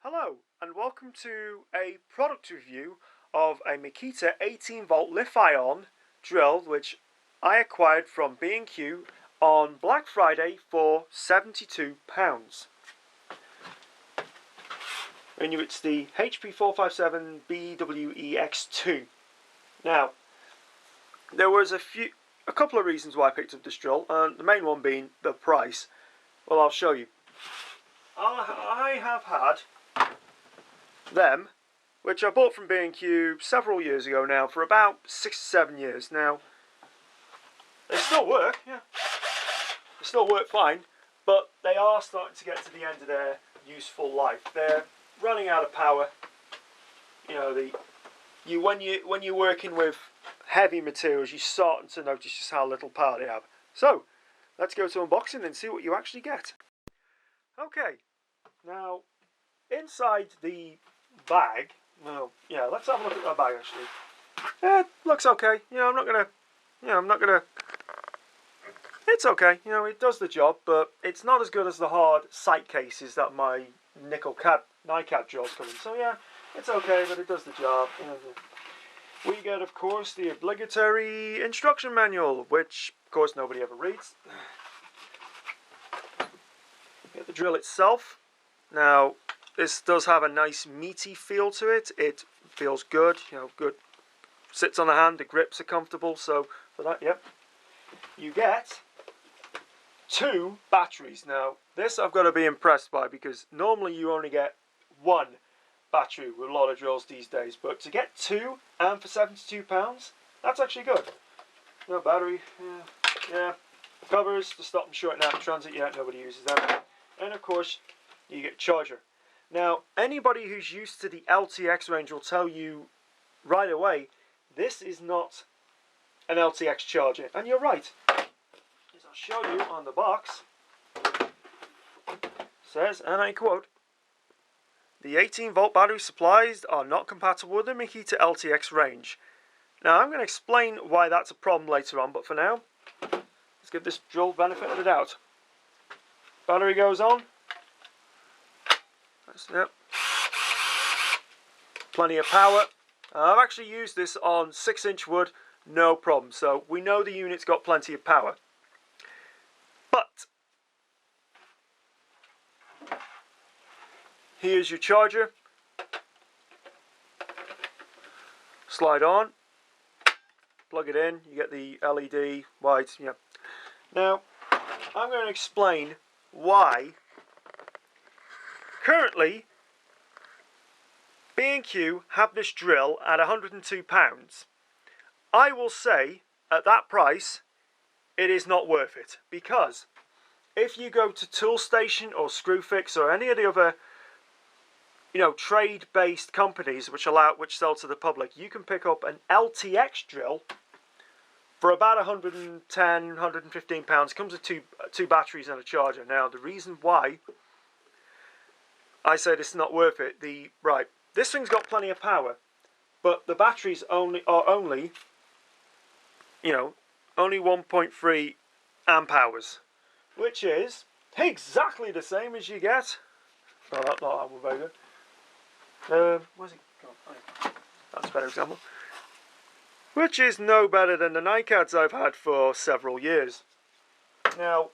Hello and welcome to a product review of a Makita 18 volt Lithium-ion drill which I acquired from B&Q on Black Friday for £72. And it's the HP457BWEX2. Now, there was a couple of reasons why I picked up this drill, and the main one being the price. Well, I'll show you. I have had them, which I bought from B&Q several years ago now, for about 6 or 7 years now. They still work, yeah. They still work fine, but they are starting to get to the end of their useful life. They're running out of power. You know, when you're working with heavy materials, you're starting to notice just how little power they have. So, let's go to unboxing and see what you actually get. Okay, now inside the bag, well, yeah, let's have a look at that bag actually. It looks okay. I'm not gonna. It's okay. It does the job, but it's not as good as the hard sight cases that my NiCad drills come in. So yeah, it's okay, but it does the job. We get, of course, the obligatory instruction manual, which, of course, nobody ever reads. Get the drill itself. Now, this does have a nice meaty feel to it. It feels good, good. Sits on the hand, the grips are comfortable, so for that, yep. You get 2 batteries. Now, this I've got to be impressed by, because normally you only get 1 battery with a lot of drills these days, but to get 2 and for £72, that's actually good. No battery, yeah. Covers to stop them shorting out in transit, yeah, nobody uses them. And of course, you get a charger. Now, anybody who's used to the LTX range will tell you right away, this is not an LTX charger. And you're right. As I'll show you on the box, it says, and I quote, "The 18 volt battery supplies are not compatible with the Makita LTX range." Now, I'm going to explain why that's a problem later on, but for now, let's give this drill benefit of the doubt. Battery goes on. Yep. Plenty of power. I've actually used this on 6-inch wood, no problem. So we know the unit's got plenty of power. But here's your charger. Slide on. Plug it in. You get the LED lights. Yeah. Now, I'm going to explain why currently B&Q have this drill at £102. I will say at that price it is not worth it, because if you go to Toolstation or Screwfix or any of the other trade-based companies which sell to the public, you can pick up an LTX drill for about £110, £115. Comes with two batteries and a charger. Now, the reason why I say this is not worth it, this thing's got plenty of power, but the batteries only 1.3 amp hours, which is exactly the same as you get. Oh, that was very good. Where's it gone? That's a better example. Which is no better than the NiCads I've had for several years. Now,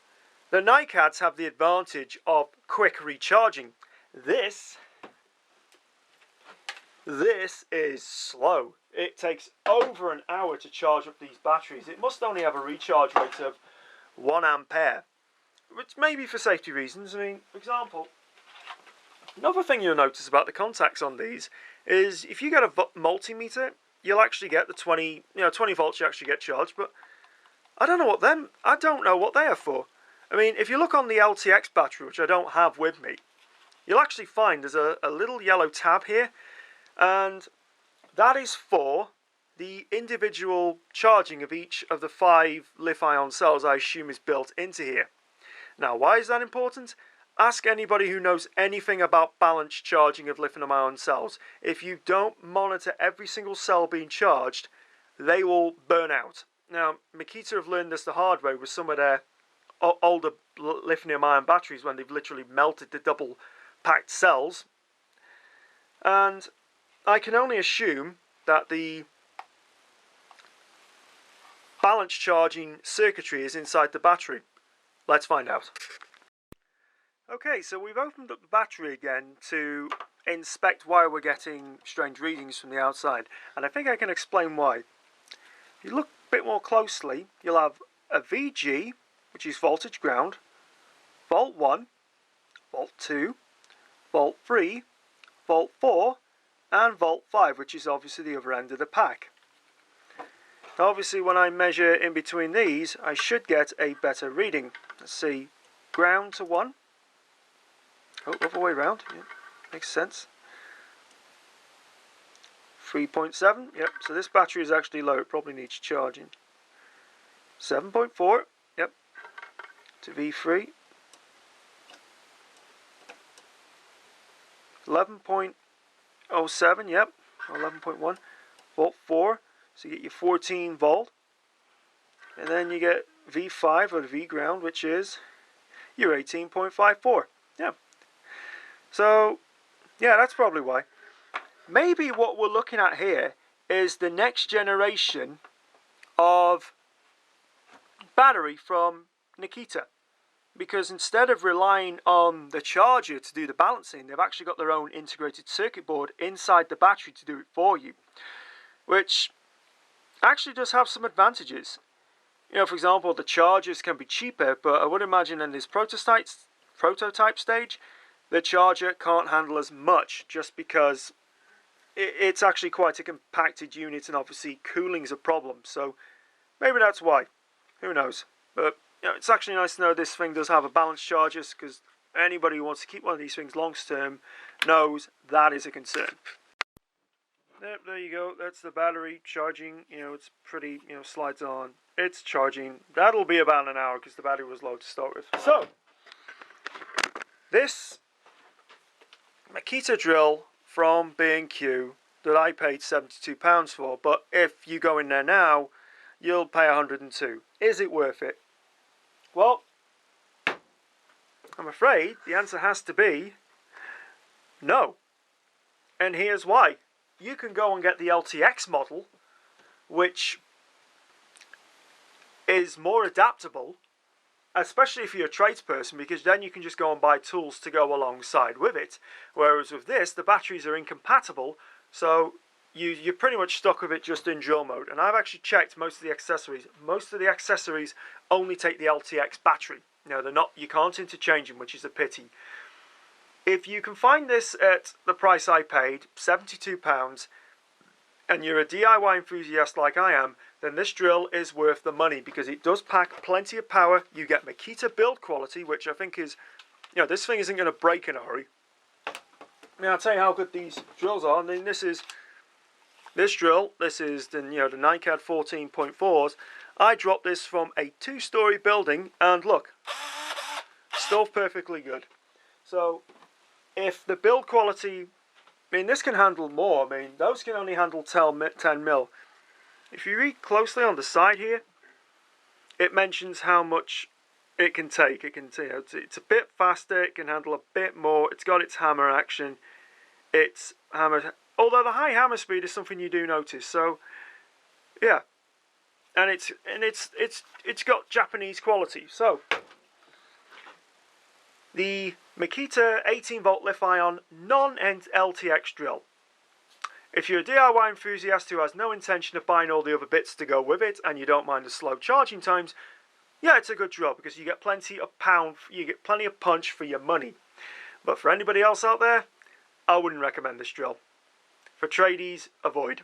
the NiCads have the advantage of quick recharging. This is slow. It takes over an hour to charge up these batteries. It must only have a recharge rate of 1 ampere, which may be for safety reasons. I mean, for example, another thing you'll notice about the contacts on these is if you get a multimeter, you'll actually get the 20 volts you actually get charged, but I don't know what they are for. I mean, if you look on the LTX battery, which I don't have with me, you'll actually find there's a little yellow tab here, and that is for the individual charging of each of the 5 lithium-ion cells I assume is built into here. Now, why is that important? Ask anybody who knows anything about balanced charging of lithium-ion cells. If you don't monitor every single cell being charged, they will burn out. Now, Makita have learned this the hard way with some of their older lithium-ion batteries when they've literally melted the double packed cells. and I can only assume that the balance charging circuitry is inside the battery. Let's find out. Okay, so we've opened up the battery again to inspect why we're getting strange readings from the outside, and I think I can explain why. If you look a bit more closely, you'll have a VG, which is voltage ground, volt 1, volt 2, volt 3, volt 4, and volt 5, which is obviously the other end of the pack. Now obviously when I measure in between these, I should get a better reading. Let's see, ground to 1. Oh, other way around, yeah, makes sense. 3.7, yep, so this battery is actually low, it probably needs charging. 7.4, yep, to V3. 11.07, yep, 11.1, volt 4, so you get your 14 volt. And then you get V5 or V ground, which is your 18.54, yeah. So, yeah, that's probably why. Maybe what we're looking at here is the next generation of battery from Makita. Because instead of relying on the charger to do the balancing, they've actually got their own integrated circuit board inside the battery to do it for you. Which actually does have some advantages. You know, for example, the chargers can be cheaper, but I would imagine in this prototype stage, the charger can't handle as much just because it's actually quite a compacted unit and obviously cooling's a problem. So maybe that's why. Who knows? But you know, it's actually nice to know this thing does have a balanced charger, because anybody who wants to keep one of these things long term knows that is a concern. Yep, there you go. That's the battery charging. You know, it's pretty, you know, slides on. It's charging. That'll be about an hour because the battery was low to start with. So, this Makita drill from B&Q that I paid £72 for, but if you go in there now, you'll pay 102. Is it worth it? Well, I'm afraid the answer has to be no. And here's why. You can go and get the LTX model, which is more adaptable, especially if you're a tradesperson, because then you can just go and buy tools to go alongside with it. Whereas with this, the batteries are incompatible, so you're pretty much stuck with it just in drill mode. And I've actually checked most of the accessories. Most of the accessories only take the LTX battery. You know, they're not. You can't interchange them, which is a pity. If you can find this at the price I paid, £72, and you're a DIY enthusiast like I am, then this drill is worth the money because it does pack plenty of power. You get Makita build quality, which I think is, you know, this thing isn't going to break in a hurry. Now I'll tell you how good these drills are. I mean, this drill. This is the, you know, the NiCad 14.4s. I dropped this from a 2-story building, and look, still perfectly good. So, if the build quality, I mean, this can handle more. I mean, those can only handle 10 mil. If you read closely on the side here, it mentions how much it can take. It can, you know, it's a bit faster. It can handle a bit more. It's got its hammer action. It's hammer. Although the high hammer speed is something you do notice. So, yeah, and it's got Japanese quality. So, the Makita 18 volt Lithium-ion non-LTX drill. If you're a DIY enthusiast who has no intention of buying all the other bits to go with it, and you don't mind the slow charging times, yeah, it's a good drill because you get plenty of punch for your money. But for anybody else out there, I wouldn't recommend this drill. For tradies, avoid.